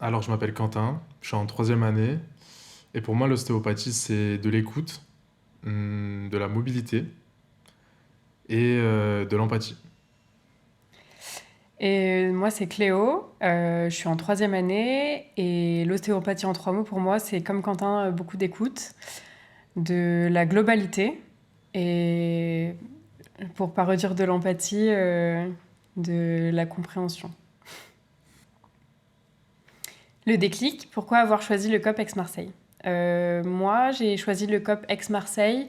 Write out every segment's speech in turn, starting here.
Alors, je m'appelle Quentin, je suis en troisième année, et pour moi, l'ostéopathie, c'est de l'écoute, de la mobilité et de l'empathie. Et moi, c'est Cléo. Je suis en troisième année. Et l'ostéopathie en trois mots, pour moi, c'est comme Quentin, beaucoup d'écoute, de la globalité. Et pour pas redire de l'empathie, de la compréhension. Le déclic, pourquoi avoir choisi le COP Aix-Marseille? Moi, j'ai choisi le COP Aix-Marseille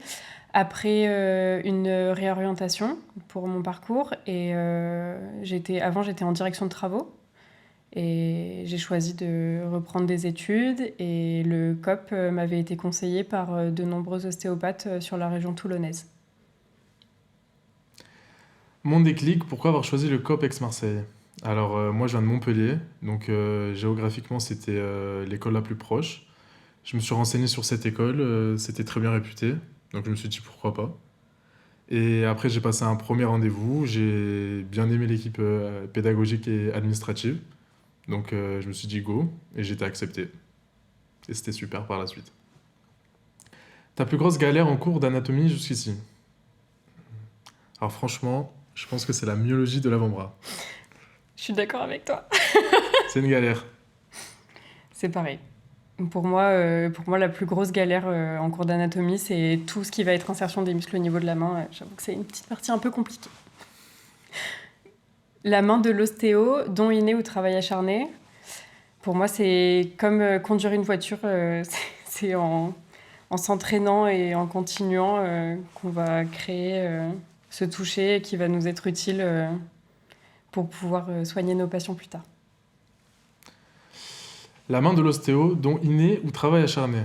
après une réorientation pour mon parcours. Et avant, j'étais en direction de travaux. Et j'ai choisi de reprendre des études. Et le COP m'avait été conseillé par de nombreux ostéopathes sur la région toulonnaise. Mon déclic, pourquoi avoir choisi le COP Aix-Marseille? Alors, moi, je viens de Montpellier, donc géographiquement, c'était l'école la plus proche. Je me suis renseigné sur cette école, c'était très bien réputé, donc je me suis dit pourquoi pas. Et après, j'ai passé un premier rendez-vous, j'ai bien aimé l'équipe pédagogique et administrative, donc je me suis dit go, et j'ai été accepté. Et c'était super par la suite. Ta plus grosse galère en cours d'anatomie jusqu'ici? Alors franchement, je pense que c'est la myologie de l'avant-bras. Je suis d'accord avec toi. C'est une galère. C'est pareil. Pour moi, la plus grosse galère en cours d'anatomie, c'est tout ce qui va être insertion des muscles au niveau de la main. J'avoue que c'est une petite partie un peu compliquée. La main de l'ostéo, don inné ou travail acharné, pour moi, c'est comme conduire une voiture. C'est en s'entraînant et en continuant qu'on va créer ce toucher qui va nous être utile pour pouvoir soigner nos patients plus tard. La main de l'ostéo, don inné ou travail acharné?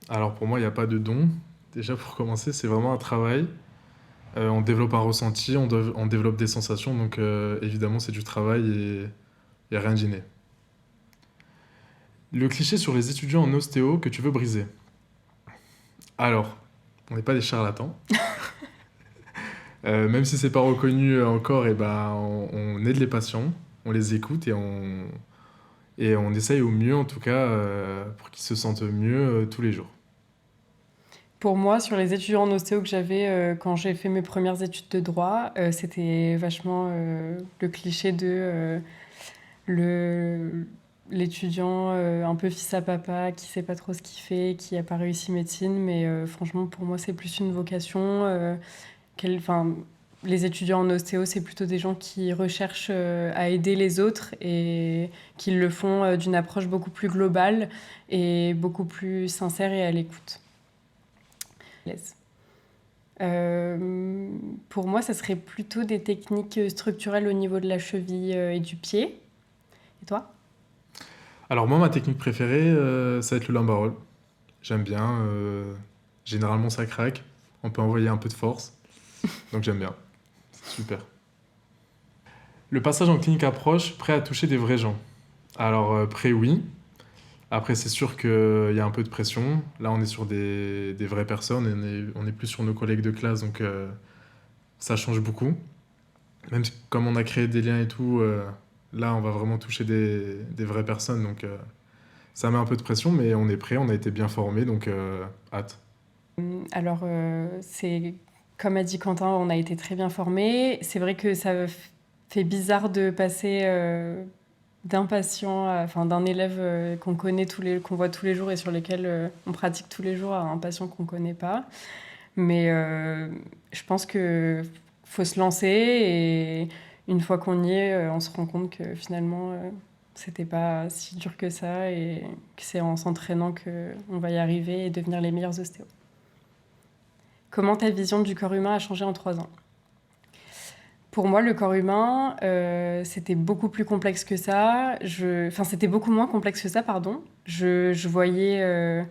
Alors pour moi, il n'y a pas de don. Déjà pour commencer, c'est vraiment un travail. On développe un ressenti, on développe des sensations, donc évidemment c'est du travail et il n'y a rien d'inné. Le cliché sur les étudiants en ostéo que tu veux briser. Alors, on n'est pas des charlatans. Même si c'est pas reconnu encore, et ben, on aide les patients, on les écoute et on essaye au mieux en tout cas pour qu'ils se sentent mieux tous les jours. Pour moi, sur les étudiants en ostéo que j'avais quand j'ai fait mes premières études de droit, c'était vachement le cliché de le, l'étudiant un peu fils à papa qui sait pas trop ce qu'il fait, qui a pas réussi médecine. Mais franchement, pour moi, c'est plus une vocation. Enfin, les étudiants en ostéo, c'est plutôt des gens qui recherchent à aider les autres et qui le font d'une approche beaucoup plus globale et beaucoup plus sincère et à l'écoute. Yes. Euh, pour moi, ça serait plutôt des techniques structurelles au niveau de la cheville et du pied. Et toi? Alors moi, ma technique préférée, ça va être le lambarol. J'aime bien. Généralement, ça craque. On peut envoyer un peu de force. Donc j'aime bien. C'est super. Le passage en clinique approche, prêt à toucher des vrais gens. Alors, prêt, oui. Après, c'est sûr qu'il y a un peu de pression. Là, on est sur des vraies personnes. On est plus sur nos collègues de classe. Donc, ça change beaucoup. Même comme on a créé des liens et tout, là, on va vraiment toucher des vraies personnes. Donc, ça met un peu de pression. Mais on est prêt. On a été bien formés. Donc, hâte. Alors, c'est comme a dit Quentin, on a été très bien formés. C'est vrai que ça fait bizarre de passer d'un patient, enfin d'un élève qu'on voit tous les jours et sur lesquels on pratique tous les jours à un patient qu'on connaît pas. Mais je pense que faut se lancer et une fois qu'on y est, on se rend compte que finalement, c'était pas si dur que ça et que c'est en s'entraînant qu'on va y arriver et devenir les meilleurs ostéos. Comment ta vision du corps humain a changé en 3 ans? Pour moi, le corps humain, c'était beaucoup plus complexe que ça. Enfin, c'était beaucoup moins complexe que ça, pardon. Je voyais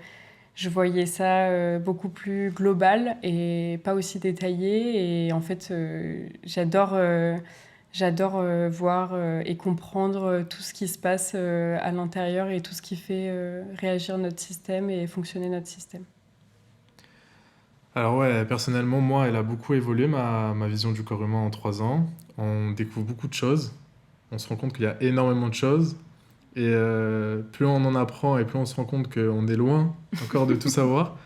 ça beaucoup plus global et pas aussi détaillé. Et en fait, j'adore voir et comprendre tout ce qui se passe à l'intérieur et tout ce qui fait réagir notre système et fonctionner notre système. Alors, ouais, personnellement, moi, elle a beaucoup évolué, ma vision du corps humain en 3 ans. On découvre beaucoup de choses. On se rend compte qu'il y a énormément de choses. Et plus on en apprend et plus on se rend compte qu'on est loin encore de tout savoir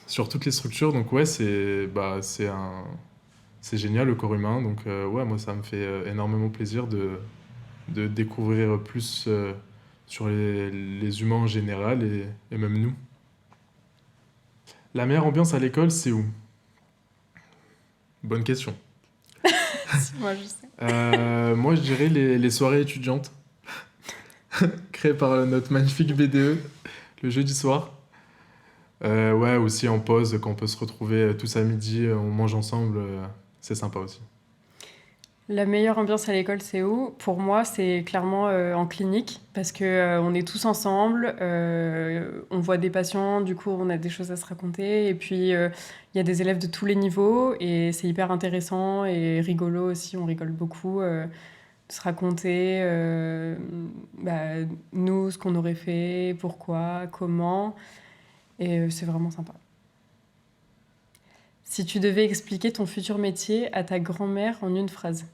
sur toutes les structures. Donc ouais, c'est génial le corps humain. Donc ouais, moi ça me fait énormément plaisir de découvrir plus sur les humains en général et même nous. La meilleure ambiance à l'école, c'est où? Bonne question. Moi, je sais. Moi, je dirais les soirées étudiantes créées par notre magnifique BDE le jeudi soir. Ouais, aussi en pause, quand on peut se retrouver tous à midi, on mange ensemble, c'est sympa aussi. La meilleure ambiance à l'école, c'est où? Pour moi, c'est clairement en clinique, parce que on est tous ensemble, on voit des patients, du coup, on a des choses à se raconter, et puis il y a des élèves de tous les niveaux, et c'est hyper intéressant et rigolo aussi, on rigole beaucoup, de se raconter, nous, ce qu'on aurait fait, pourquoi, comment, et c'est vraiment sympa. Si tu devais expliquer ton futur métier à ta grand-mère en une phrase.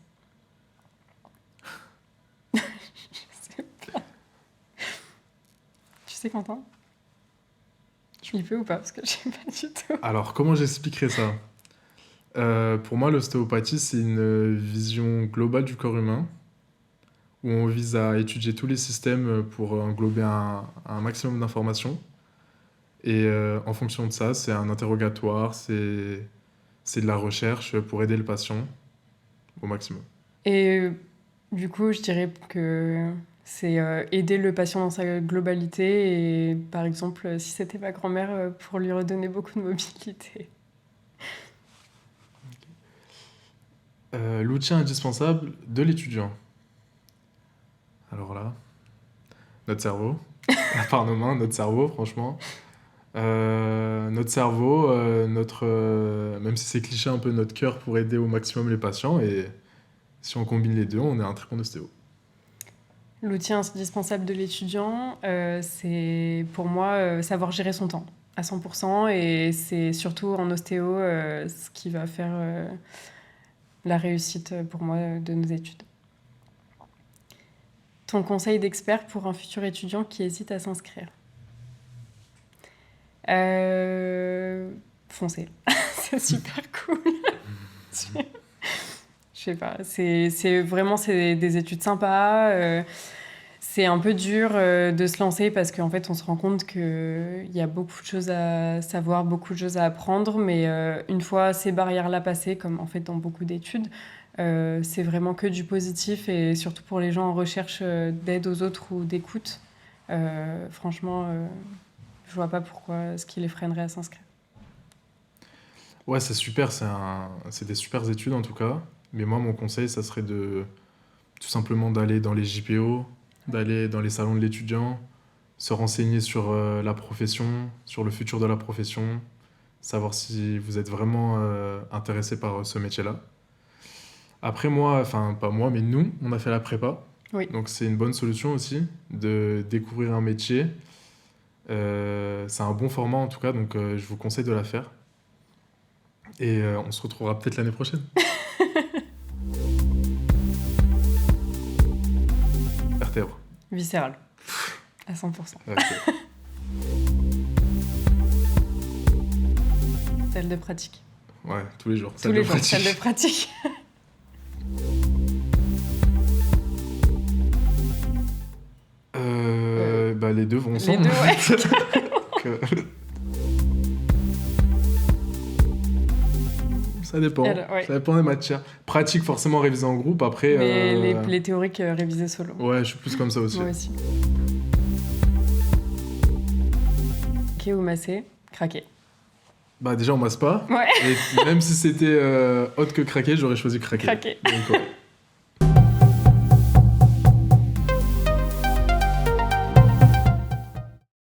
Tu sais, Quentin? Tu y peux ou pas? Parce que je sais pas du tout. Alors, comment j'expliquerais ça? Pour moi, l'ostéopathie, c'est une vision globale du corps humain, où on vise à étudier tous les systèmes pour englober un maximum d'informations. Et en fonction de ça, c'est un interrogatoire, c'est de la recherche pour aider le patient au maximum. Et du coup, je dirais que c'est aider le patient dans sa globalité et par exemple, si c'était ma grand-mère, pour lui redonner beaucoup de mobilité. L'outil indispensable de l'étudiant. Alors là, notre cerveau. À part nos mains, notre cerveau, franchement. Notre cerveau, même si c'est cliché un peu, notre cœur pour aider au maximum les patients. Et si on combine les deux, on est un très bon ostéo. L'outil indispensable de l'étudiant, c'est pour moi savoir gérer son temps à 100%. Et c'est surtout en ostéo ce qui va faire la réussite pour moi de nos études. Ton conseil d'expert pour un futur étudiant qui hésite à s'inscrire? Foncez. C'est super cool. Je sais pas. C'est vraiment des études sympas. C'est un peu dur de se lancer parce qu'en fait, on se rend compte qu'il y a beaucoup de choses à savoir, beaucoup de choses à apprendre. Mais une fois ces barrières-là passées, comme en fait dans beaucoup d'études, c'est vraiment que du positif. Et surtout pour les gens en recherche d'aide aux autres ou d'écoute, franchement, je vois pas pourquoi ce qui les freinerait à s'inscrire. Ouais, c'est super, c'est des super études en tout cas. Mais moi, mon conseil, ça serait tout simplement d'aller dans les JPO, d'aller dans les salons de l'étudiant, se renseigner sur la profession, sur le futur de la profession, savoir si vous êtes vraiment intéressé par ce métier-là. Après moi, enfin pas moi, mais nous, on a fait la prépa. Oui. Donc c'est une bonne solution aussi de découvrir un métier. C'est un bon format en tout cas, donc je vous conseille de la faire. Et on se retrouvera peut-être l'année prochaine. Vertèbre. Viscéral. À 100%. Ok. Salle de pratique. Ouais, tous les jours. Tous les jours, salle de pratique. Les deux vont Les ensemble. deux, ouais. Ça dépend. Alors, ouais. Ça dépend des matières. Pratique, forcément, réviser en groupe. Après. Mais les théoriques révisées solo. Ouais, je suis plus comme ça aussi. Moi aussi. Craquer ou masser? Craquer. Bah, déjà, on masse pas. Ouais. Et même si c'était autre que craquer, j'aurais choisi craquer. Craquer. Donc, ouais.